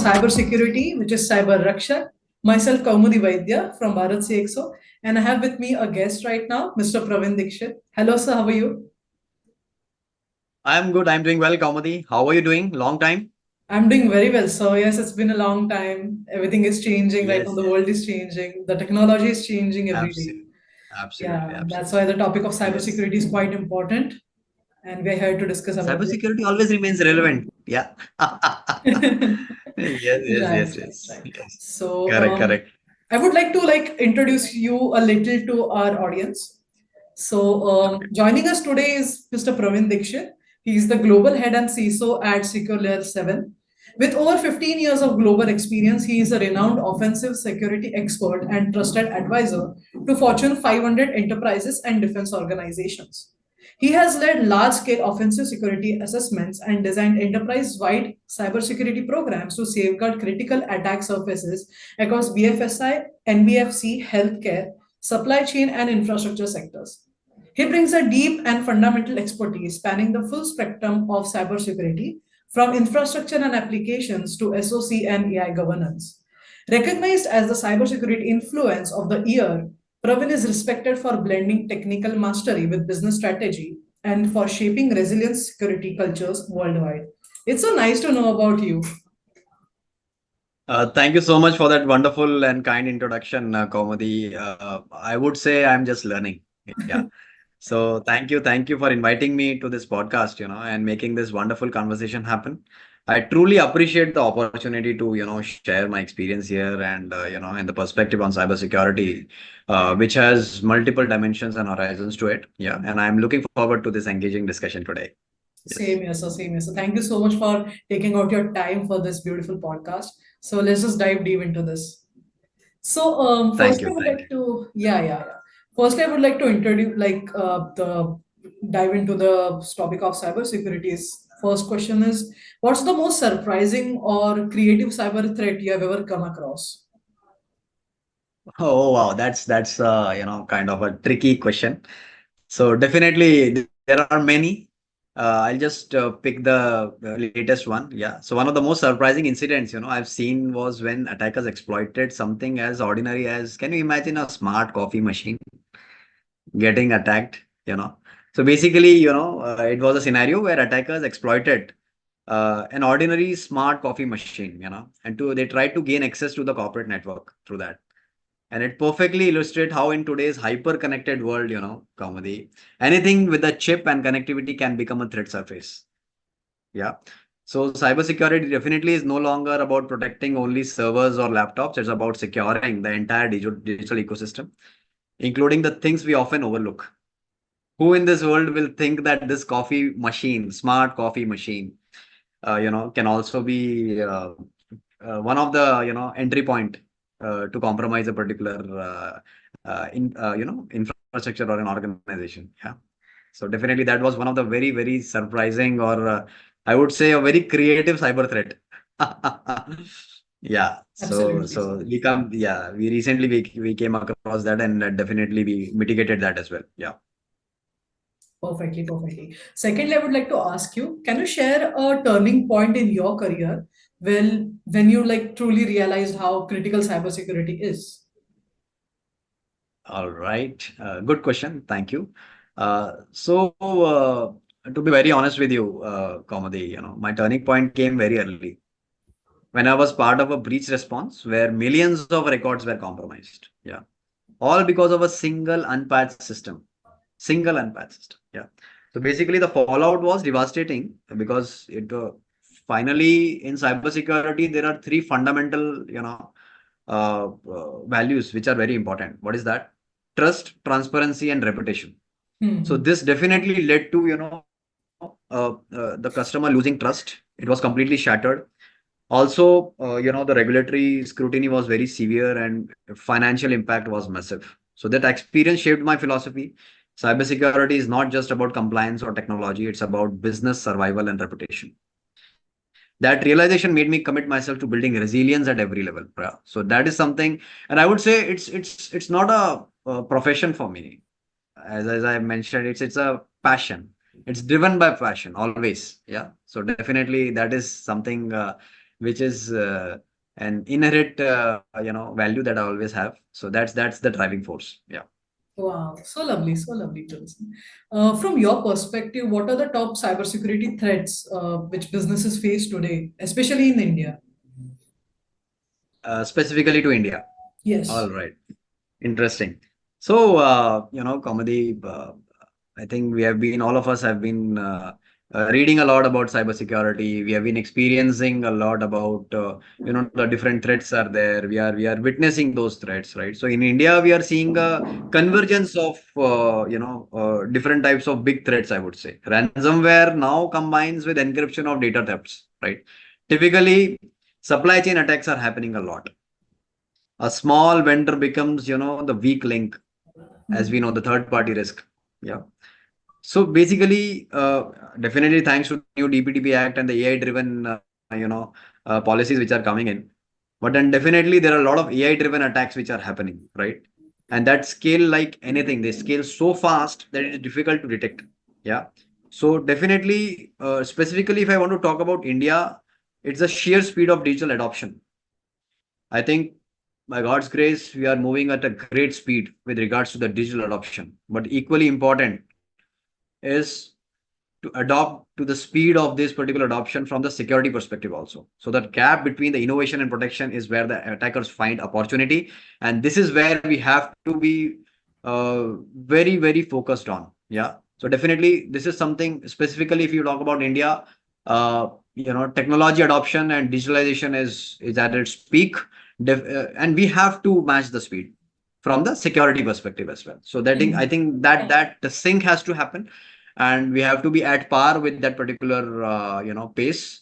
cybersecurity, which is CyberRakshak. Myself, Kaumudi Vaidya from Bharat CXO, and I have with me a guest right now, Mr. Praveen Dixit. Hello, sir. How are you? I'm good. I'm doing well, Kaumadi. How are you doing? Long time? I'm doing very well. So yes, it's been a long time. Everything is changing right now. Yes, The yes. world is changing. The technology is changing every day. Absolutely. Absolutely. Yeah, that's why Absolutely. the topic of Yes. cybersecurity is quite important, and we're here to discuss about Cybersecurity always remains relevant. Yeah. it. Yes, yes, Right, yes, right, yes. right. Yes. So, Correct, correct. I would like to introduce you a little to our audience. So, Okay. joining us today is Mr. Praveen Dixit. He is the global head and CISO at Secure Layer 7. With over 15 years of global experience, he is a renowned offensive security expert and trusted advisor to Fortune 500 enterprises and defense organizations. He has led large scale offensive security assessments and designed enterprise wide cybersecurity programs to safeguard critical attack surfaces across BFSI, NBFC, healthcare, supply chain, and infrastructure sectors. He brings a deep and fundamental expertise spanning the full spectrum of cybersecurity, from infrastructure and applications to SOC and AI governance. Recognized as the cybersecurity influence of the year, Pravin is respected for blending technical mastery with business strategy and for shaping resilient security cultures worldwide. It's so nice to know about you. Thank you so much for that wonderful and kind introduction, Kaumadi. I would say I'm just learning. Yeah. So thank you for inviting me to this podcast, and making this wonderful conversation happen. I truly appreciate the opportunity to, share my experience here and the perspective on cybersecurity, which has multiple dimensions and horizons to it. Yeah. And I'm looking forward to this engaging discussion today. Yes. Same here, sir. Same here. So thank you so much for taking out your time for this beautiful podcast. So let's just dive deep into this. So, Thank firstly, you. I would Thank like you. to, yeah. Firstly, I would like to introduce, the dive into the topic of cybersecurity. First question is, what's the most surprising or creative cyber threat you have ever come across? Oh, wow. Kind of a tricky question. So definitely there are many. I'll just pick the latest one. Yeah. So one of the most surprising incidents, I've seen was when attackers exploited something as ordinary as, can you imagine a smart coffee machine getting attacked? So basically, it was a scenario where attackers exploited an ordinary smart coffee machine, and they tried to gain access to the corporate network through that. And it perfectly illustrates how in today's hyper-connected world, Kamadi, anything with a chip and connectivity can become a threat surface. Yeah. So cybersecurity definitely is no longer about protecting only servers or laptops. It's about securing the entire digital ecosystem, including the things we often overlook. Who in this world will think that this coffee machine, smart coffee machine, can also be one of the entry point to compromise a particular infrastructure or an organization. Yeah. So definitely that was one of the very surprising, or I would say a very creative cyber threat. Yeah. So Absolutely, so sir. we come yeah we recently we came across that, and definitely we mitigated that as well. Yeah. Perfectly. Secondly, I would like to ask you, can you share a turning point in your career when you truly realized how critical cybersecurity is? All right. Good question. Thank you. To be very honest with you, Komadi, my turning point came very early when I was part of a breach response where millions of records were compromised. Yeah. All because of a single unpatched system. Single unpatched system. Yeah. So basically, the fallout was devastating because it finally in cybersecurity, there are three fundamental, values which are very important. What is that? Trust, transparency, and reputation. So Hmm. this definitely led to the customer losing trust. It was completely shattered. Also, the regulatory scrutiny was very severe and financial impact was massive. So that experience shaped my philosophy. Cybersecurity is not just about compliance or technology; it's about business survival and reputation. That realization made me commit myself to building resilience at every level. Yeah. So that is something, and I would say it's not a profession for me. As I mentioned, it's a passion. It's driven by passion always. Yeah. So definitely that is something which is an inherent value that I always have. So that's the driving force. Yeah. Wow, so lovely, Johnson. From your perspective, what are the top cybersecurity threats which businesses face today, especially in India? Specifically to India. All Yes. right. Interesting. So, Kamadi, I think all of us have been reading a lot about cybersecurity. We have been experiencing a lot about, the different threats are there. We are witnessing those threats, right? So in India, we are seeing a convergence of, different types of big threats, I would say. Ransomware now combines with encryption of data thefts, right? Typically, supply chain attacks are happening a lot. A small vendor becomes, the weak link, as we know, the third party risk. Yeah. So basically, definitely thanks to the new DPTP Act and the AI driven, policies which are coming in. But then definitely there are a lot of AI driven attacks which are happening, right? And that scale like anything, they scale so fast that it is difficult to detect. Yeah. So definitely, specifically, if I want to talk about India, it's the sheer speed of digital adoption. I think by God's grace, we are moving at a great speed with regards to the digital adoption. But equally important is to adopt to the speed of this particular adoption from the security perspective also. So that gap between the innovation and protection is where the attackers find opportunity, and this is where we have to be very very focused on. Yeah. So definitely this is something specifically if you talk about India, technology adoption and digitalization is at its peak, and we have to match the speed from the security perspective as well. So that I Mhm. think that the sync has to happen, and we have to be at par with that particular pace.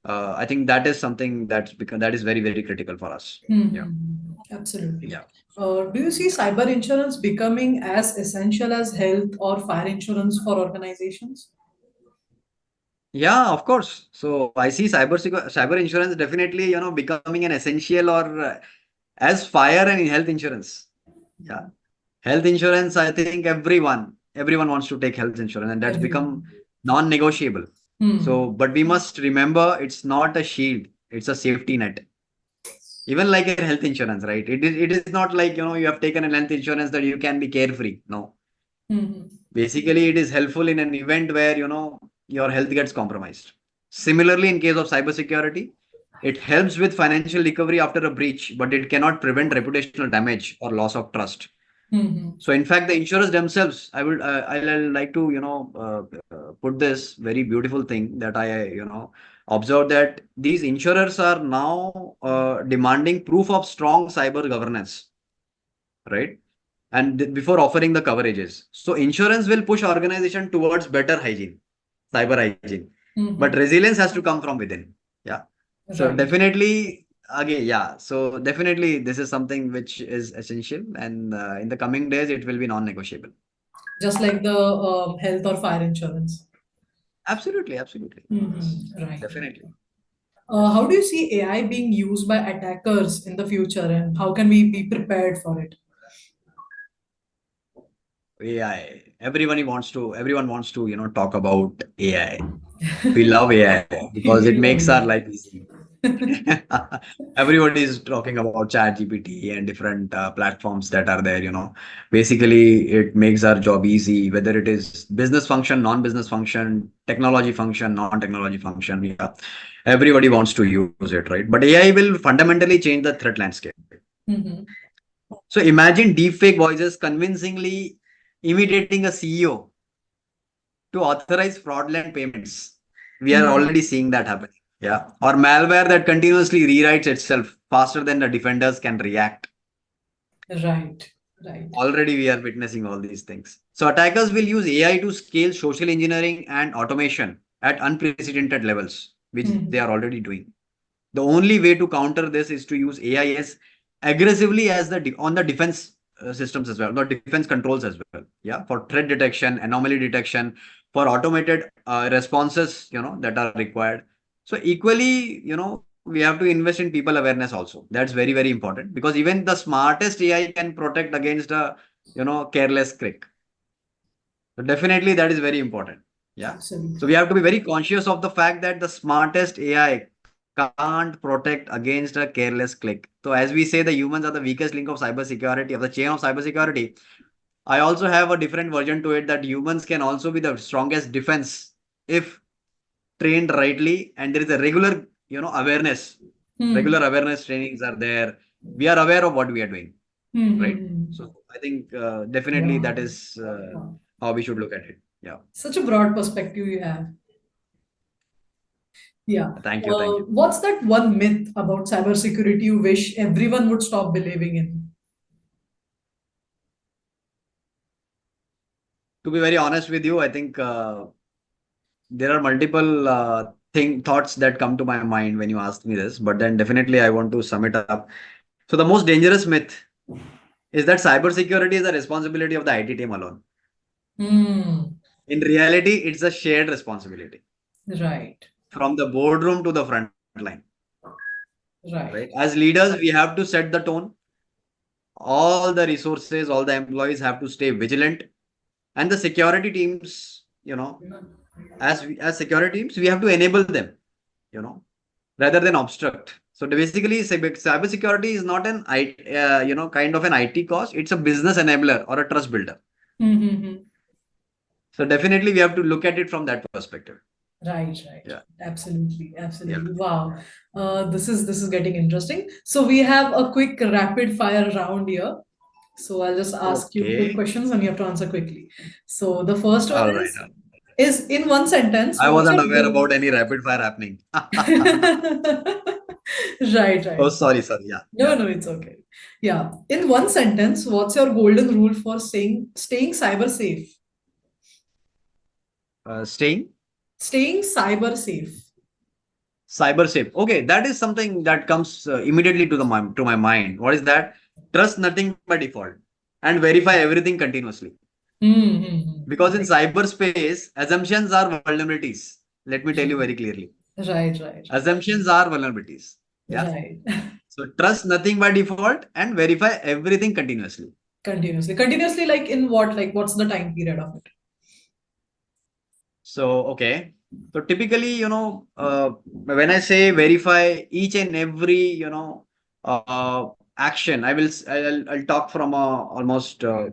I think that is something that is very very critical for us. Yeah. Mhm. Absolutely. Yeah. Do you see cyber insurance becoming as essential as health or fire insurance for organizations? Yeah, of course. So I see cyber insurance definitely becoming an essential, or as fire and health insurance. Yeah. Health insurance, I think everyone wants to take health insurance, and that's become Everyone. non-negotiable. So, Hmm. but we must remember it's not a shield, it's a safety net. Even like a health insurance, right? It is not like, you have taken a health insurance that you can be carefree. No. Hmm. Basically, it is helpful in an event where, your health gets compromised. Similarly, in case of cybersecurity, it helps with financial recovery after a breach, but it cannot prevent reputational damage or loss of trust. Hmm. So, in fact, the insurers themselves, I'll like to, put this very beautiful thing that I, observed, that these insurers are now demanding proof of strong cyber governance, right? And before offering the coverages. So, insurance will push organization towards better hygiene, cyber hygiene, but Hmm. resilience has to come from within. Yeah. So, Right. definitely, again, yeah. So, definitely, this is something which is essential, and in the coming days, it will be non-negotiable. Just like the health or fire insurance. Absolutely, absolutely. Yes, Right. definitely. Yes. How do you see AI being used by attackers in the future, and how can we be prepared for it? AI. Everyone wants to, talk about AI. We love AI because it We love makes our AI. life easy. Everybody is talking about ChatGPT and different platforms that are there. Basically, it makes our job easy, whether it is business function, non-business function, technology function, non-technology function. Yeah, everybody wants to use it, right? But AI will fundamentally change the threat landscape. Mhm. So imagine deepfake voices convincingly imitating a CEO to authorize fraudulent payments. We are already Mhm. seeing that happening. Yeah. Or malware that continuously rewrites itself faster than the defenders can react. Right. Right. Already we are witnessing all these things. So attackers will use AI to scale social engineering and automation at unprecedented levels, which they are Mhm. already doing. The only way to counter this is to use AI as aggressively as on the defense systems as well, not defense controls as well. Yeah, for threat detection, anomaly detection, for automated responses, that are required. So equally, we have to invest in people awareness also. That's very very important, because even the smartest AI can protect against a careless click. So definitely that is very important. Yeah. So we Absolutely. have to be very conscious of the fact that the smartest AI can't protect against a careless click. So as we say, the humans are the weakest link of cybersecurity, of the chain of cybersecurity. I also have a different version to it, that humans can also be the strongest defense if trained rightly, and there is a regular, awareness. Hmm. Regular awareness trainings are there. We are aware of what we are doing, Hmm. right? Hmm. Hmm. So I think definitely that Wow. is Wow. how we should look at it. Yeah. Such a broad perspective you have. Yeah. Thank you. Thank you. What's that one myth about cybersecurity you wish everyone would stop believing in? To be very honest with you, I think there are multiple thoughts that come to my mind when you ask me this, but then definitely I want to sum it up. So the most dangerous myth is that cybersecurity is the responsibility of the IT team alone. Hmm. In reality, it's a shared responsibility Right. from the boardroom to the front line. Right? Right. As leaders, we have to set the tone. All the resources, all the employees have to stay vigilant, and the security teams, as security teams, we have to enable them, you know, rather than obstruct. So basically, cybersecurity is not an kind of an IT cost. It's a business enabler or a trust builder. Hmm. Hmm. Hmm. So definitely, we have to look at it from that perspective. Right, right. Yeah, Absolutely, yeah. absolutely. Wow. This is getting interesting. So we have a quick rapid fire round here. So I'll just ask you quick Okay. questions and you have to answer quickly. So the first one All right. is in one sentence, I what's wasn't your aware goal? about any rapid fire happening. Right, Oh, right. sorry, sorry. Yeah, No, yeah. no, it's okay. Yeah. In one sentence, what's your golden rule for staying cyber safe? Staying Staying cyber safe. cyber safe. Okay, that is something that comes immediately to my mind. What is that? Trust nothing by default and verify everything continuously. Mm-hmm. Because in cyberspace, assumptions are vulnerabilities. Let me tell you very clearly. Right, right, Assumptions are vulnerabilities. Yeah. right. So trust nothing by default and verify everything continuously. Continuously. Continuously, like in what? Like, what's the time period of it? So, okay. So typically, when I say verify each and every, action, I'll talk from almost, at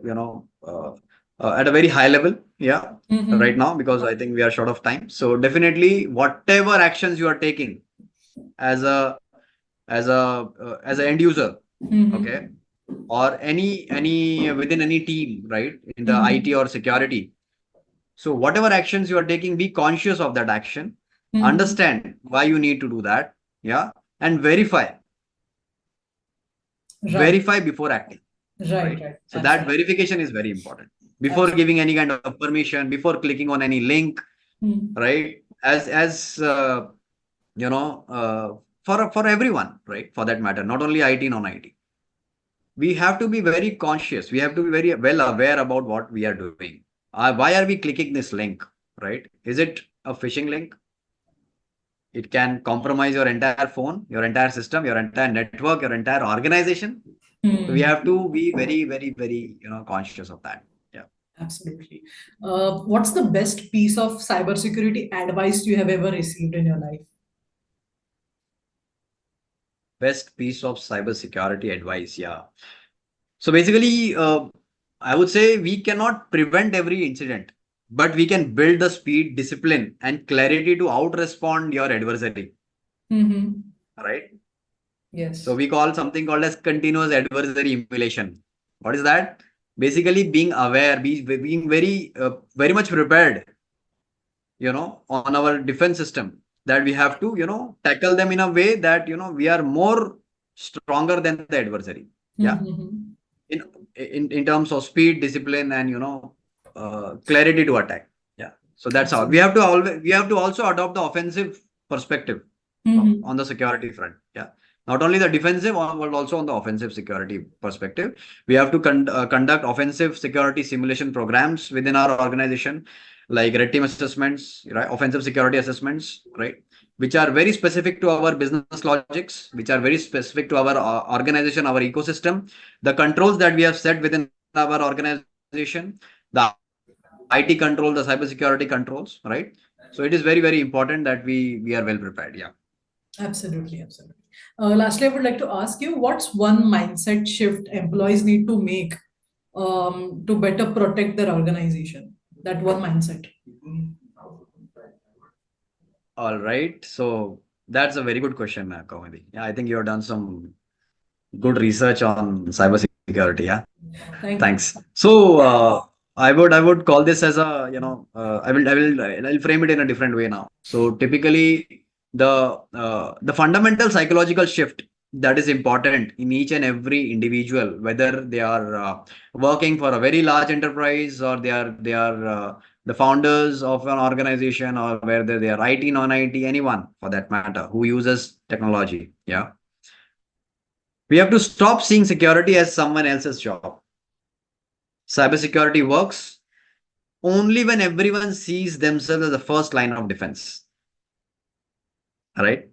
a very high level. Yeah. Right Mm-hmm. now, because I think we are short of time. So definitely, whatever actions you are taking as a, as an end user, okay, Mm-hmm. or any within any team, right, in the IT Mm-hmm. or security. So whatever actions you are taking, be conscious of that action, Mm-hmm. understand why you need to do that, yeah, and Right, verify before acting, right, right? right. So that Absolutely. verification is very important before Absolutely. giving any kind of permission, before clicking on any link, Mm. right? As you know, for everyone, right? For that matter, not only IT, non-IT. We have to be very conscious. We have to be very well aware about what we are doing. Why are we clicking this link, right? Is it a phishing link? It can compromise your entire phone, your entire system, your entire network, your entire organization. So we Hmm. have to be very, very, very, conscious of that. Yeah. Absolutely. What's the best piece of cybersecurity advice you have ever received in your life? Best piece of cybersecurity advice. Yeah. So basically, I would say we cannot prevent every incident, but we can build the speed, discipline, and clarity to out-respond your adversary. Mm-hmm. Right? So Yes. we call something called as continuous adversary emulation. What is that? Basically, being aware, being very much prepared, on our defense system, that we have to, tackle them in a way that, we are more stronger than the adversary. Yeah. Mm-hmm. In in terms of speed, discipline, and clarity to attack. Yeah. So that's how Absolutely. we have to also adopt the offensive perspective Mm-hmm. on the security front. Yeah. Not only the defensive, but also on the offensive security perspective. We have to conduct offensive security simulation programs within our organization, like red team assessments, right? Offensive security assessments, right? Which are very specific to our business logics, which are very specific to our organization, our ecosystem, the controls that we have set within our organization, the IT control, the cybersecurity controls, right? So it is very, very important that we are well prepared. Yeah. Absolutely, absolutely. Lastly, I would like to ask you, what's one mindset shift employees need to make to better protect their organization? That one mindset. All right. So that's a very good question, Kaumudi. Yeah, I think you have done some good research on cybersecurity. Yeah. Thank Thanks. you. So I would call this as a, I'll frame it in a different way now. So typically the fundamental psychological shift that is important in each and every individual, whether they are working for a very large enterprise, or they are the founders of an organization, or whether they are IT, non-IT, anyone for that matter who uses technology. Yeah. We have to stop seeing security as someone else's job. Cybersecurity works only when everyone sees themselves as the first line of defense. All right.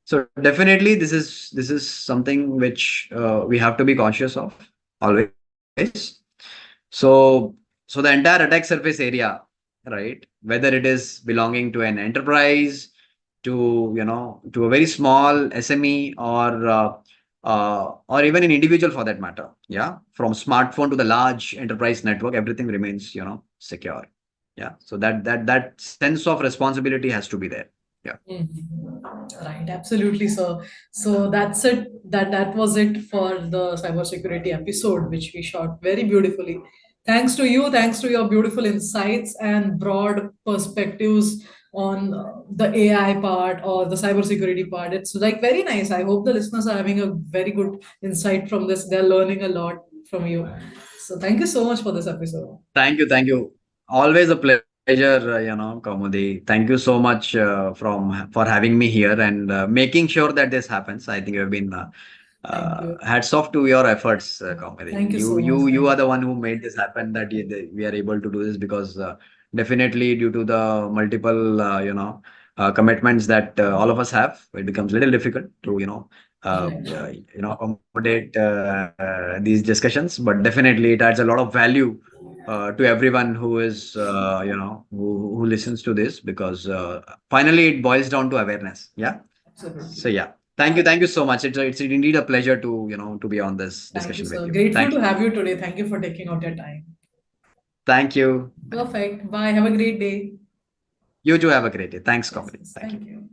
So definitely, this is something which we have to be conscious of always. So so the entire attack surface area, right? Whether it is belonging to an enterprise, to a very small SME, or even an individual for that matter. Yeah, from smartphone to the large enterprise network, everything remains secure. Yeah, so that sense of responsibility has to be there. Yeah. Mhm. Right, absolutely, sir. So that's it. That was it for the cybersecurity episode, which we shot very beautifully. Thanks to you, thanks to your beautiful insights and broad perspectives on the AI part or the cybersecurity part. It's like very nice. I hope the listeners are having a very good insight from this. They're learning a lot from you. So thank you so much for this episode. Thank you. Thank you. Always a pleasure, Kaumudi. Thank you so much for having me here and making sure that this happens. I think you have been Thank you. hats off to your efforts, Kaumudi. Thank you You so much. you Thank you are you. the one who made this happen. That we are able to do this because definitely due to the multiple commitments that all of us have, it becomes a little difficult to Right. accommodate these discussions. But definitely it adds a lot of value to everyone who is who listens to this, because finally it boils down to awareness. Yeah. So Absolutely. yeah, thank you so much. It's indeed a pleasure to be on this Thank you, discussion with sir. you. Grateful Thank to you. have you today. Thank you for taking out your time. Thank you. Perfect. Bye. Have a great day. You too have a great day. Thanks, Yes, comedy. yes. Thank you. Thank you.